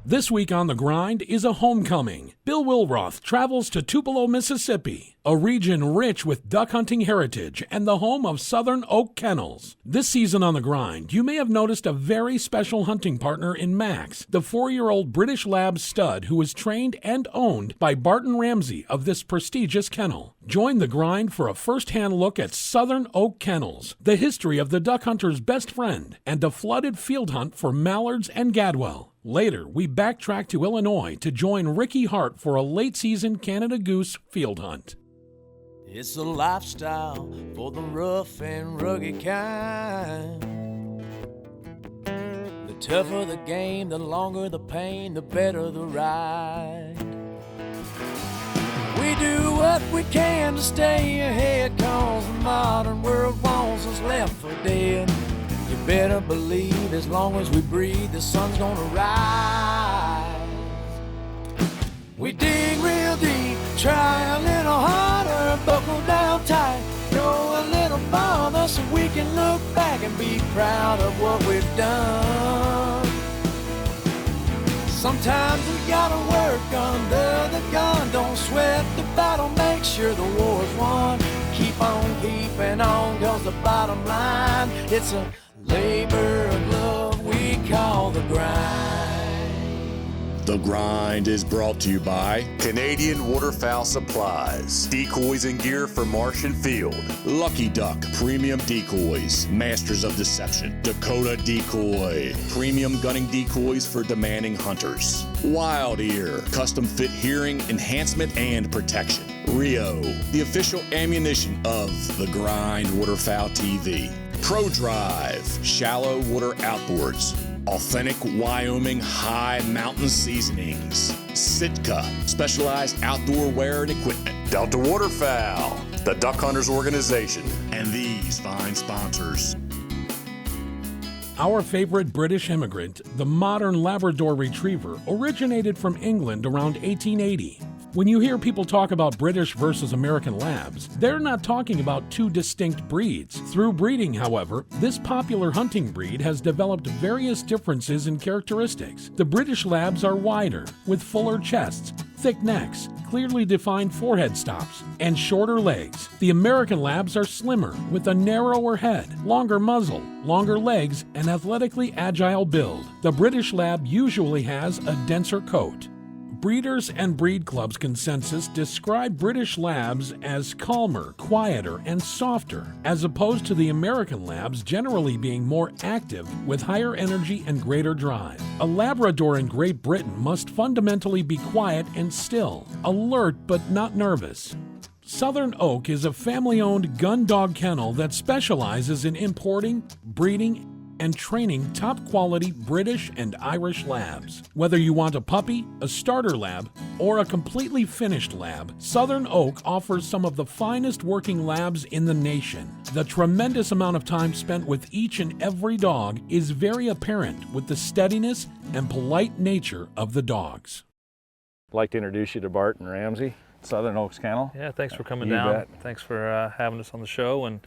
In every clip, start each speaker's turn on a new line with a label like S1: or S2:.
S1: This week on The Grind is a homecoming. Bill Wilroth travels to Tupelo, Mississippi, a region rich with duck hunting heritage and the home of Southern Oak Kennels. This season on The Grind, you may have noticed a very special hunting partner in Max, the 4-year-old British Lab stud who is trained and owned by Barton Ramsey of this prestigious kennel. Join The Grind for a first-hand look at Southern Oak Kennels, the history of the duck hunter's best friend, and a flooded field hunt for mallards and gadwall. Later, we backtrack to Illinois to join Ricky Hart for a late-season Canada goose field hunt.
S2: It's a lifestyle for the rough and rugged kind. The tougher the game, the longer the pain, the better the ride. We do what we can to stay ahead, 'cause the modern world wants us left for dead. You better believe as long as we breathe, the sun's gonna rise. We dig real deep, try a little harder, buckle down tight, go a little farther so we can look back and be proud of what we've done. Sometimes we gotta work under the gun, don't sweat the battle, make sure the war's won. Keep on keeping on, 'cause the bottom line, it's a labor of love we call the grind.
S3: The Grind is brought to you by
S4: Canadian Waterfowl Supplies, decoys and gear for marsh and field.
S3: Lucky Duck Premium Decoys, Masters of Deception, Dakota Decoy, Premium Gunning Decoys for demanding hunters, Wild Ear, Custom Fit Hearing Enhancement and Protection, Rio, the official ammunition of The Grind Waterfowl TV, Pro Drive, Shallow Water Outboards, Authentic Wyoming High Mountain Seasonings, Sitka, specialized outdoor wear and equipment,
S4: Delta Waterfowl, the Duck Hunters Organization,
S3: and these fine sponsors.
S1: Our favorite British immigrant, the modern Labrador Retriever, originated from England around 1880. When you hear people talk about British versus American Labs, they're not talking about two distinct breeds. Through breeding, however, this popular hunting breed has developed various differences in characteristics. The British Labs are wider, with fuller chests, thick necks, clearly defined forehead stops, and shorter legs. The American Labs are slimmer, with a narrower head, longer muzzle, longer legs, and athletically agile build. The British Lab usually has a denser coat. Breeders and breed clubs consensus describe British Labs as calmer, quieter, and softer, as opposed to the American Labs generally being more active with higher energy and greater drive. A Labrador in Great Britain must fundamentally be quiet and still, alert but not nervous. Southern Oak is a family-owned gun dog kennel that specializes in importing, breeding, and training top-quality British and Irish labs. Whether you want a puppy, a starter lab, or a completely finished lab, Southern Oak offers some of the finest working labs in the nation. The tremendous amount of time spent with each and every dog is very apparent with the steadiness and polite nature of the dogs.
S5: I'd like to introduce you to Barton Ramsey, Southern Oaks Kennel.
S6: Yeah, thanks for coming
S5: You
S6: down.
S5: bet.
S6: Thanks for having us on the show and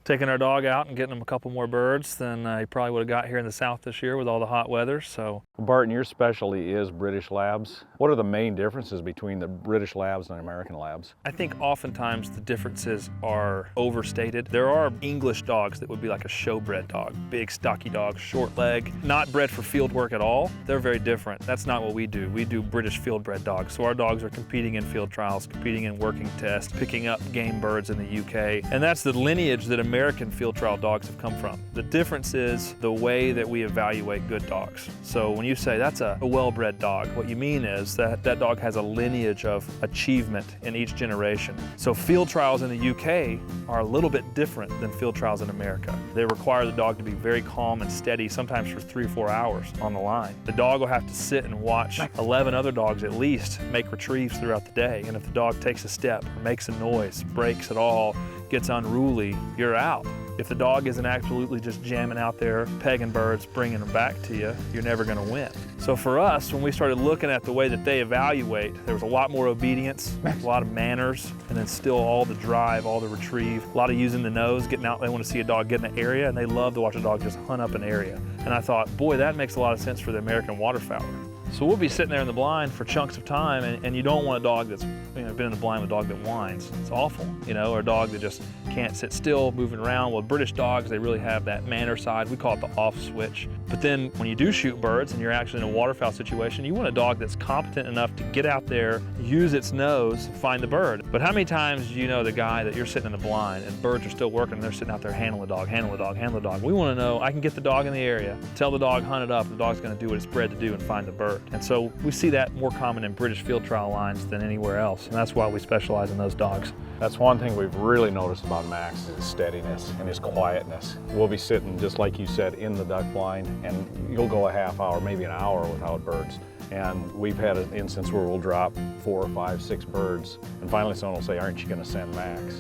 S6: taking our dog out and getting him a couple more birds than he probably would have got here in the south this year with all the hot weather. So,
S5: Barton, your specialty is British Labs. What are the main differences between the British Labs and American Labs?
S6: I think oftentimes the differences are overstated. There are English dogs that would be like a showbred dog, big stocky dog, short leg, not bred for field work at all. They're very different. That's not what we do. We do British field bred dogs. So our dogs are competing in field trials, competing in working tests, picking up game birds in the UK. And that's the lineage that American field trial dogs have come from. The difference is the way that we evaluate good dogs. So when you say that's a well-bred dog, what you mean is that that dog has a lineage of achievement in each generation. So field trials in the UK are a little bit different than field trials in America. They require the dog to be very calm and steady, sometimes for 3 or 4 hours on the line. The dog will have to sit and watch 11 other dogs at least make retrieves throughout the day. And if the dog takes a step, or makes a noise, breaks at all, gets unruly, you're out. If the dog isn't absolutely just jamming out there, pegging birds, bringing them back to you, you're never going to win. So for us, when we started looking at the way that they evaluate, there was a lot more obedience, a lot of manners, and then still all the drive, all the retrieve, a lot of using the nose, getting out. They want to see a dog get in an area, and they love to watch a dog just hunt up an area. And I thought, boy, that makes a lot of sense for the American waterfowler. So we'll be sitting there in the blind for chunks of time, and you don't want a dog that's been in the blind with a dog that whines. It's awful, or a dog that just can't sit still, moving around. Well, British dogs, they really have that manner side. We call it the off switch. But then when you do shoot birds and you're actually in a waterfowl situation, you want a dog that's competent enough to get out there, use its nose, find the bird. But how many times do you know the guy that you're sitting in the blind and birds are still working and they're sitting out there handling the dog, handling the dog, handling the dog? We want to know, I can get the dog in the area, tell the dog hunt it up, the dog's going to do what it's bred to do and find the bird. And so we see that more common in British field trial lines than anywhere else, and that's why we specialize in those dogs.
S5: That's one thing we've really noticed about Max is his steadiness and his quietness. We'll be sitting, just like you said, in the duck blind, and you'll go a half hour, maybe an hour without birds. And we've had an instance where we'll drop 4 or 5, 6 birds, and finally someone will say, "Aren't you going to send Max?"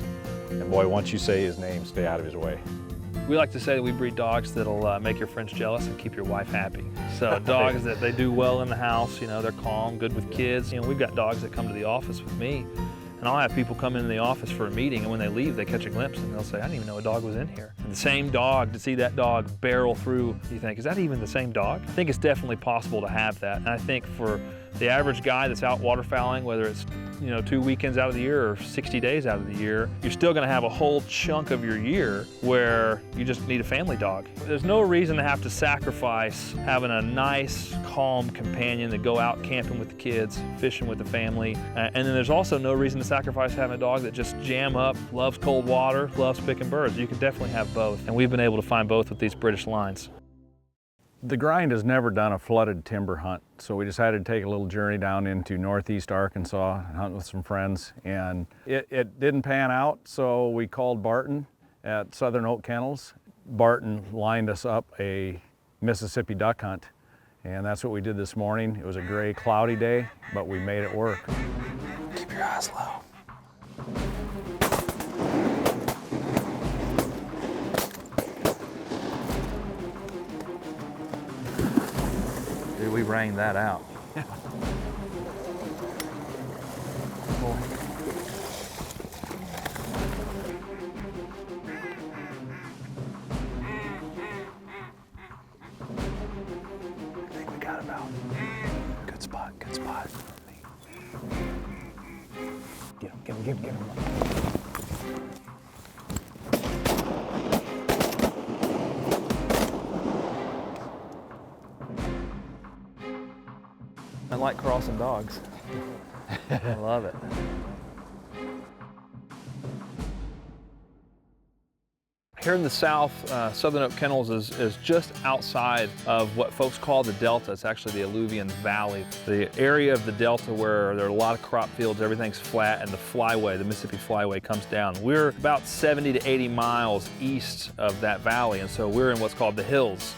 S5: And boy, once you say his name, stay out of his way.
S6: We like to say that we breed dogs that'll make your friends jealous and keep your wife happy. So dogs that they do well in the house, they're calm, good with kids. We've got dogs that come to the office with me, and I'll have people come into the office for a meeting, and when they leave, they catch a glimpse, and they'll say, "I didn't even know a dog was in here." And the same dog, to see that dog barrel through, you think, is that even the same dog? I think it's definitely possible to have that, and I think for the average guy that's out waterfowling, whether it's 2 weekends out of the year or 60 days out of the year, you're still gonna have a whole chunk of your year where you just need a family dog. There's no reason to have to sacrifice having a nice, calm companion to go out camping with the kids, fishing with the family. And then there's also no reason to sacrifice having a dog that just jam up, loves cold water, loves picking birds. You can definitely have both. And we've been able to find both with these British lines.
S5: The grind has never done a flooded timber hunt, so we decided to take a little journey down into northeast Arkansas and hunt with some friends, and it didn't pan out, so we called Barton at Southern Oak Kennels. Barton lined us up a Mississippi duck hunt, and that's what we did this morning. It was a gray, cloudy day, but we made it work.
S6: Keep your eyes low. We rang that out. I think we got about. Good spot, good spot. Get him. I like crossing dogs. I love it. Here in the south, Southern Oak Kennels is just outside of what folks call the Delta. It's actually the Alluvion Valley. The area of the Delta where there are a lot of crop fields, everything's flat, and the flyway, the Mississippi Flyway, comes down. We're about 70 to 80 miles east of that valley, and so we're in what's called the hills.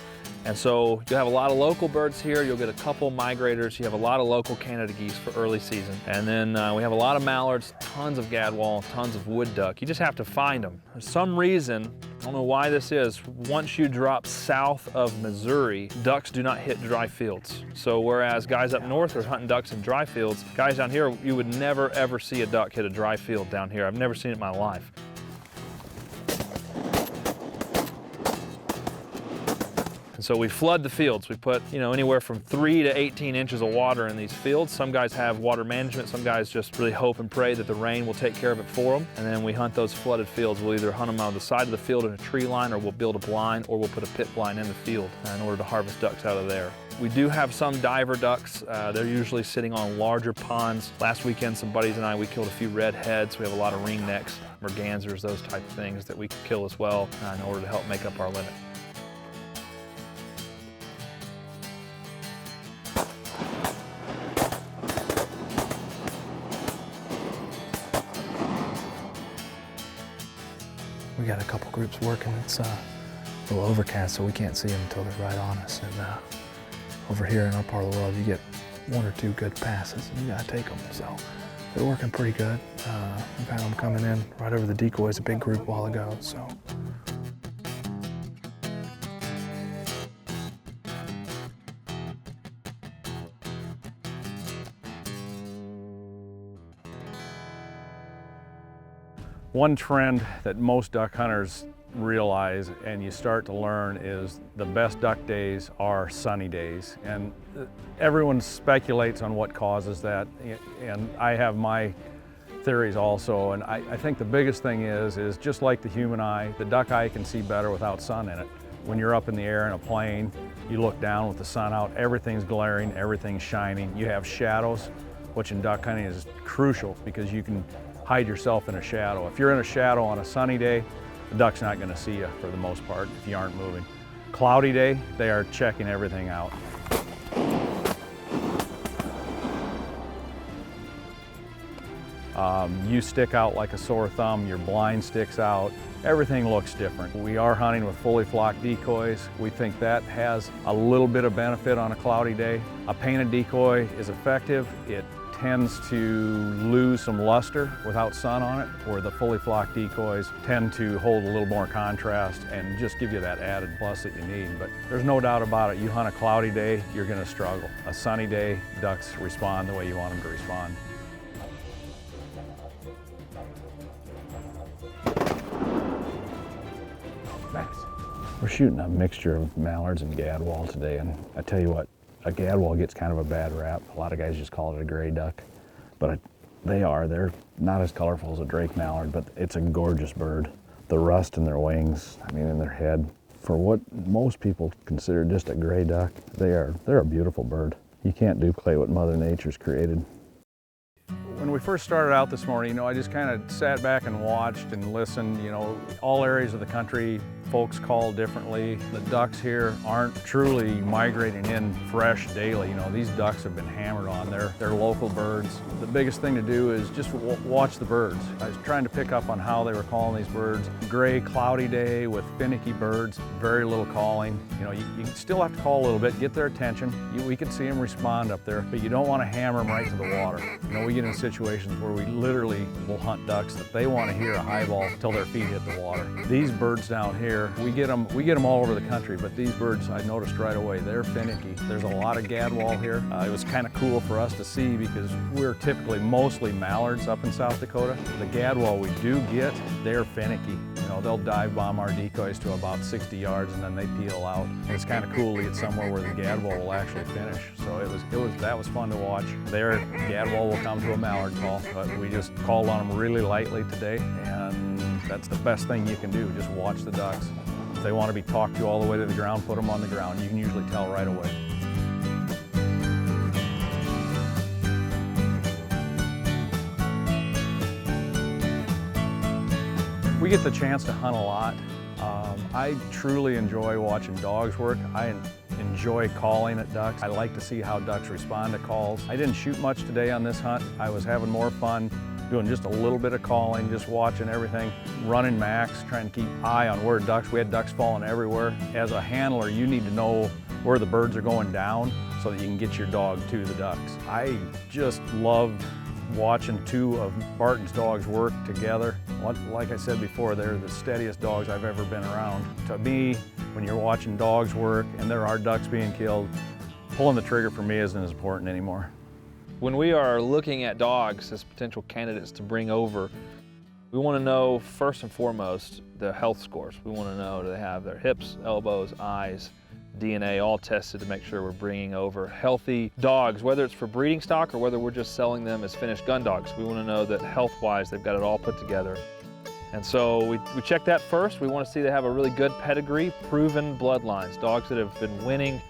S6: And so you'll have a lot of local birds here, you'll get a couple migrators, you have a lot of local Canada geese for early season. And then we have a lot of mallards, tons of gadwall, tons of wood duck. You just have to find them. For some reason, I don't know why this is, once you drop south of Missouri, ducks do not hit dry fields. So whereas guys up north are hunting ducks in dry fields, guys down here, you would never ever see a duck hit a dry field down here. I've never seen it in my life. And so we flood the fields. We put, anywhere from 3 to 18 inches of water in these fields. Some guys have water management. Some guys just really hope and pray that the rain will take care of it for them. And then we hunt those flooded fields. We'll either hunt them on the side of the field in a tree line, or we'll build a blind, or we'll put a pit blind in the field in order to harvest ducks out of there. We do have some diver ducks. They're usually sitting on larger ponds. Last weekend, some buddies and I, we killed a few redheads. We have a lot of ringnecks, mergansers, those type of things that we can kill as well in order to help make up our limit. We got a couple groups working. It's a little overcast, so we can't see them until they're right on us. And over here in our part of the world, you get 1 or 2 good passes, and you gotta take them. So they're working pretty good. We've had them coming in right over the decoys, a big group a while ago. So.
S5: One trend that most duck hunters realize and you start to learn is the best duck days are sunny days. And everyone speculates on what causes that, and I have my theories also. And I think the biggest thing is just like the human eye, the duck eye can see better without sun in it. When you're up in the air in a plane, you look down with the sun out, everything's glaring, everything's shining. You have shadows, which in duck hunting is crucial because you can hide yourself in a shadow. If you're in a shadow on a sunny day, the duck's not going to see you for the most part if you aren't moving. Cloudy day, they are checking everything out. You stick out like a sore thumb, your blind sticks out, everything looks different. We are hunting with fully flocked decoys. We think that has a little bit of benefit on a cloudy day. A painted decoy is effective. It tends to lose some luster without sun on it, where the fully flocked decoys tend to hold a little more contrast and just give you that added plus that you need. But there's no doubt about it, you hunt a cloudy day, you're going to struggle. A sunny day, ducks respond the way you want them to respond. We're shooting a mixture of mallards and gadwall today, and I tell you what, a gadwall gets kind of a bad rap. A lot of guys just call it a gray duck, but they're not as colorful as a drake mallard, but it's a gorgeous bird. The rust in their wings, I mean in their head, for what most people consider just a gray duck, they're a beautiful bird. You can't duplicate what Mother Nature's created. When we first started out this morning, I just kind of sat back and watched and listened. All areas of the country, folks call differently. The ducks here aren't truly migrating in fresh daily. These ducks have been hammered on. They're local birds. The biggest thing to do is just watch the birds. I was trying to pick up on how they were calling these birds. Gray, cloudy day with finicky birds, very little calling. You still have to call a little bit, get their attention. We can see them respond up there, but you don't want to hammer them right to the water. We get in situations where we literally will hunt ducks that they want to hear a high ball till their feet hit the water. These birds down here, we get them all over the country, but these birds, I noticed right away, they're finicky. There's a lot of gadwall here. It was kind of cool for us to see because we're typically mostly mallards up in South Dakota. The gadwall we do get, they're finicky. They'll dive bomb our decoys to about 60 yards and then they peel out. And it's kind of cool to get somewhere where the gadwall will actually finish. So that was fun to watch. Their gadwall will come to a mallard call, but we just called on them really lightly today, and that's the best thing you can do, just watch the ducks. If they want to be talked to all the way to the ground, put them on the ground. You can usually tell right away. We get the chance to hunt a lot. I truly enjoy watching dogs work. I enjoy calling at ducks. I like to see how ducks respond to calls. I didn't shoot much today on this hunt. I was having more fun doing just a little bit of calling, just watching everything, running max, trying to keep eye on where ducks, we had ducks falling everywhere. As a handler, you need to know where the birds are going down so that you can get your dog to the ducks. I just loved watching two of Barton's dogs work together. Like I said before, they're the steadiest dogs I've ever been around. To me, when you're watching dogs work and there are ducks being killed, pulling the trigger for me isn't as important anymore.
S6: When we are looking at dogs as potential candidates to bring over, we want to know first and foremost the health scores. We want to know, do they have their hips, elbows, eyes, DNA all tested to make sure we're bringing over healthy dogs, whether it's for breeding stock or whether we're just selling them as finished gun dogs. We want to know that health-wise they've got it all put together. And so we check that first. We want to see they have a really good pedigree, proven bloodlines, dogs that have been winning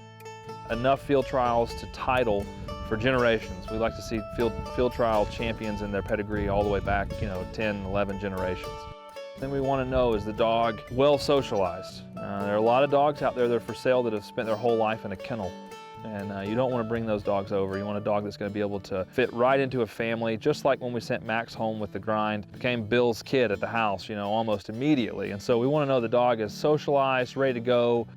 S6: enough field trials to title for generations. We like to see field trial champions in their pedigree all the way back, 10, 11 generations. Then we want to know, is the dog well socialized? There are a lot of dogs out there that are for sale that have spent their whole life in a kennel. And you don't want to bring those dogs over. You want a dog that's going to be able to fit right into a family, just like when we sent Max home with the grind. Became Bill's kid at the house, almost immediately. And so we want to know the dog is socialized, ready to go.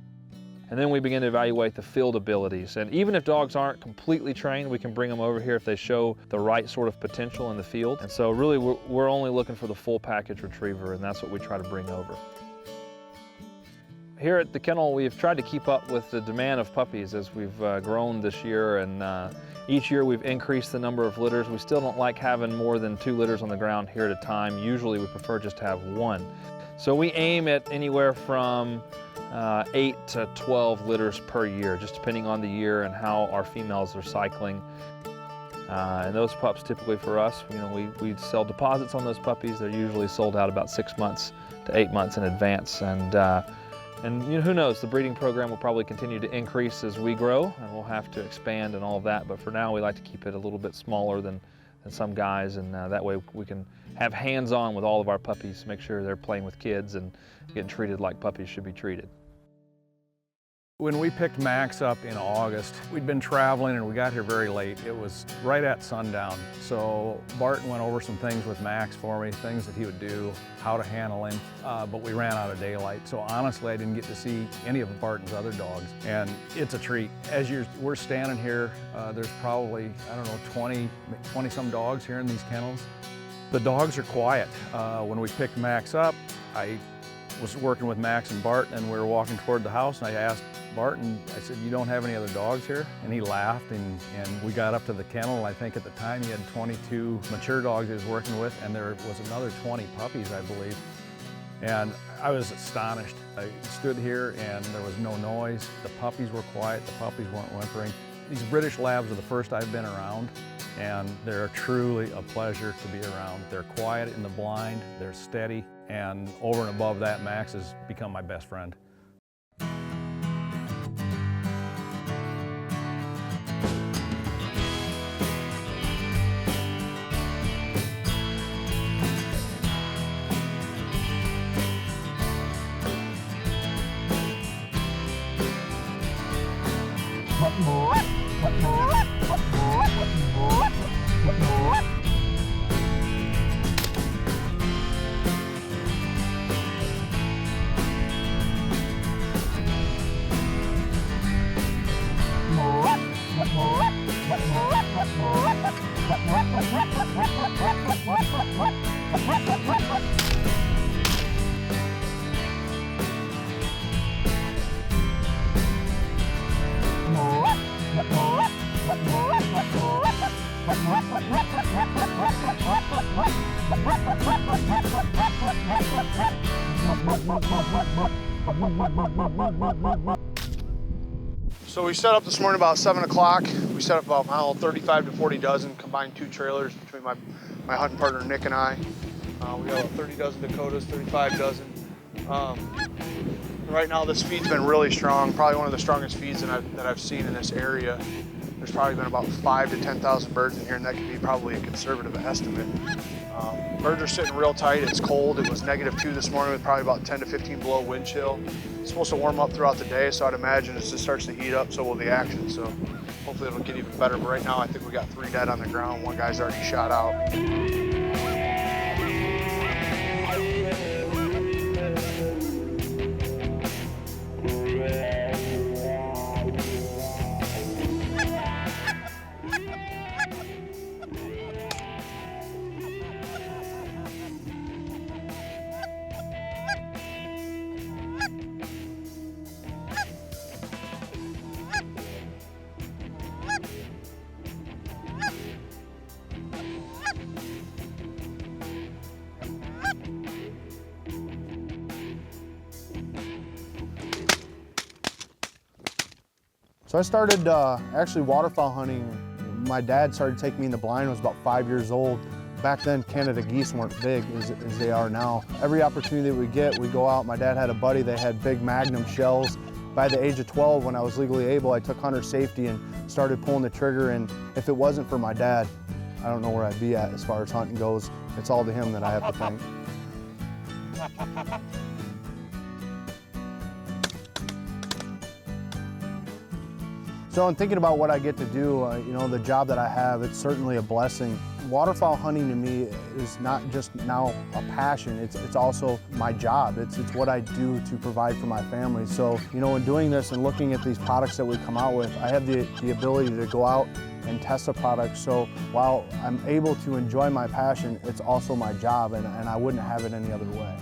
S6: And then we begin to evaluate the field abilities. And even if dogs aren't completely trained, we can bring them over here if they show the right sort of potential in the field. And so really we're only looking for the full package retriever, and that's what we try to bring over. Here at the kennel, we've tried to keep up with the demand of puppies as we've grown this year, and each year we've increased the number of litters. We still don't like having more than 2 litters on the ground here at a time. Usually we prefer just to have 1. So we aim at anywhere from 8 to 12 litters per year, just depending on the year and how our females are cycling. And those pups typically for us, you know, we sell deposits on those puppies. They're usually sold out about 6 months to 8 months in advance. And you know, who knows, the breeding program will probably continue to increase as we grow, and we'll have to expand and all of that. But for now, we like to keep it a little bit smaller than some guys, and that way we can have hands-on with all of our puppies, make sure they're playing with kids and getting treated like puppies should be treated.
S5: When we picked Max up in August, we'd been traveling and we got here very late. It was right at sundown. So Barton went over some things with Max for me, things that he would do, how to handle him, but we ran out of daylight. So honestly, I didn't get to see any of Barton's other dogs. And it's a treat. As we're standing here, there's probably, I don't know, 20 some dogs here in these kennels. The dogs are quiet. When we picked Max up, I was working with Max and Barton, and we were walking toward the house, and I asked Barton, I said, "You don't have any other dogs here?" And he laughed, and we got up to the kennel. I think at the time he had 22 mature dogs he was working with, and there was another 20 puppies, I believe. And I was astonished. I stood here and there was no noise. The puppies were quiet, the puppies weren't whimpering. These British Labs are the first I've been around, and they're truly a pleasure to be around. They're quiet in the blind, they're steady, and over and above that, Max has become my best friend.
S7: So we set up this morning about 7 o'clock. We set up about, I don't know, 35 to 40 dozen, combined 2 trailers between my hunting partner Nick and I. We got about 30 dozen Dakotas, 35 dozen. Right now this feed's been really strong, probably one of the strongest feeds that I've seen in this area. There's probably been about 5,000 to 10,000 birds in here, and that could be probably a conservative estimate. Birds are sitting real tight. It's cold. It was -2 this morning with probably about 10 to 15 below wind chill. It's supposed to warm up throughout the day, so I'd imagine as it starts to heat up, so will the action. So hopefully it'll get even better. But right now I think we got 3 dead on the ground. 1 guy's already shot out. So I started actually waterfowl hunting. My dad started taking me in the blind when I was about 5 years old. Back then, Canada geese weren't big as they are now. Every opportunity that we get, we go out. My dad had a buddy that had big Magnum shells. By the age of 12, when I was legally able, I took hunter safety and started pulling the trigger. And if it wasn't for my dad, I don't know where I'd be at as far as hunting goes. It's all to him that I have to thank. So in thinking about what I get to do, you know, the job that I have, it's certainly a blessing. Waterfowl hunting to me is not just now a passion, it's also my job. It's what I do to provide for my family. So, you know, in doing this and looking at these products that we come out with, I have the ability to go out and test a product. So while I'm able to enjoy my passion, it's also my job, and I wouldn't have it any other way.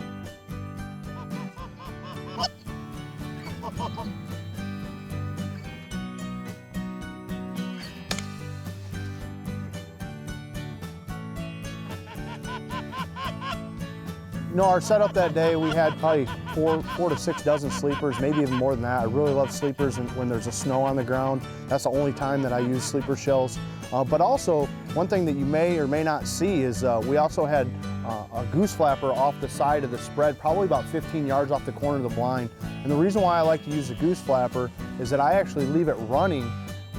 S7: No, our setup that day, we had probably four to 6 dozen sleepers, maybe even more than that. I really love sleepers when there's a snow on the ground. That's the only time that I use sleeper shells. But also, one thing that you may or may not see is we also had a goose flapper off the side of the spread, probably about 15 yards off the corner of the blind. And the reason why I like to use the goose flapper is that I actually leave it running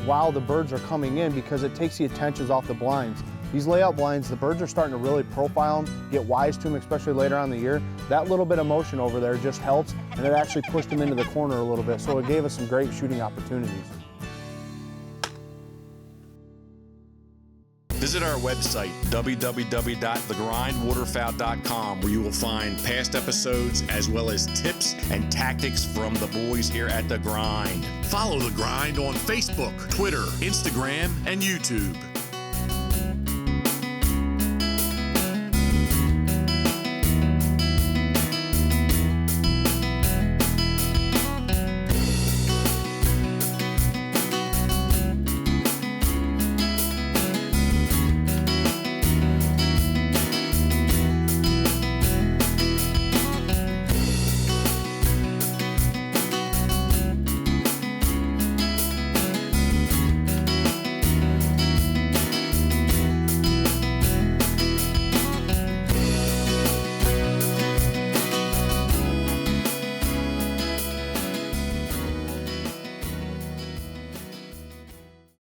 S7: while the birds are coming in, because it takes the attentions off the blinds. These layout blinds, the birds are starting to really profile them, get wise to them, especially later on in the year. That little bit of motion over there just helps, and it actually pushed them into the corner a little bit, so it gave us some great shooting opportunities.
S3: Visit our website, www.thegrindwaterfowl.com, where you will find past episodes as well as tips and tactics from the boys here at The Grind. Follow The Grind on Facebook, Twitter, Instagram, and YouTube.